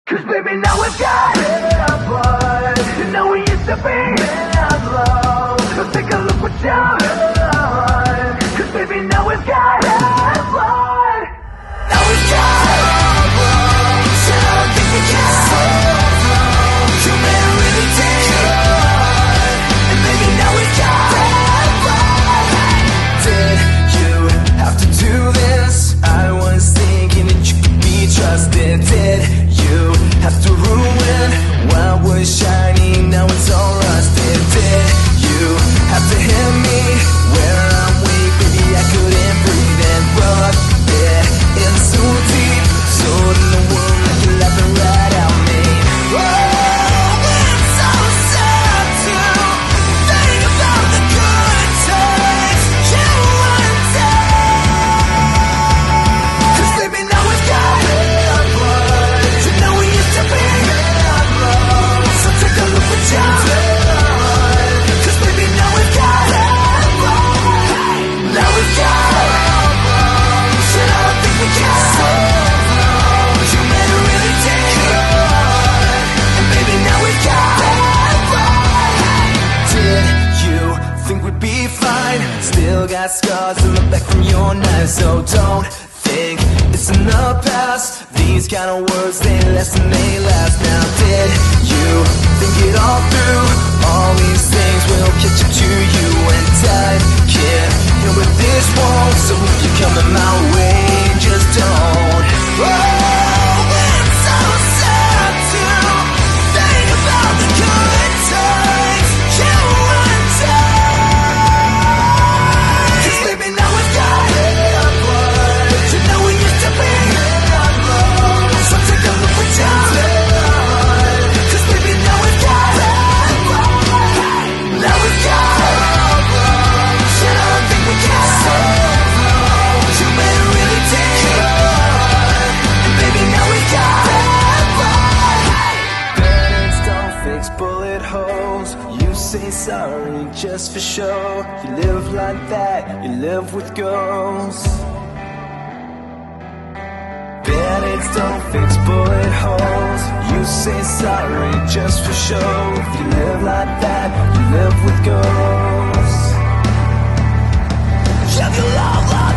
'Cause baby now we've got red blood. You know we used to be red love. So take a look what you've done. 'Cause baby now we've got red blood. Now we've got red blood. So I don't think we can red blood. You made it really deep. And baby now we've got red blood. Did you have to do this? I was thinking that you could be trusted. Did you have to ruin what was shiny? Now it's all rusted. Did you have to hit me where I'm weak? Baby, I couldn't breathe and rub it in so deep. So in the world, like you're laughing right at me. Oh, it's so sad to think about the good times you went down. 'Cause baby, now we've got red blood. You know we used to be red blood. So take a look what you've done. 'Cause baby, now we've got red blood. Now we've got red blood. Shit, I don't think we can red blood. You made it really deep. And baby, now we've got red blood. Did you think we'd be fine? Still got scars in the back from your knife. So don't think it's in the past. These kind of words, they last and they last. Now did you think it all through? All these things will catch up to you. And I can't deal with this wall. So if you're coming my way, just don't. Oh, it's so sad to think about the good times you went down. 'Cause baby, now we've got red blood. You know we used to be red blood. So take a look what you've done. 'Cause baby, now we've got red blood. Now we've got red blood. Shit, I don't think we can red blood. You made it really deep. And baby, now we've got red blood. Band-aids don't fix bullet holes. You say sorry just for show. You live like that, you live with ghosts. Band-aids don't fix bullet holes. You say sorry just for show. If you live like that, you live with ghosts. Shove your love life.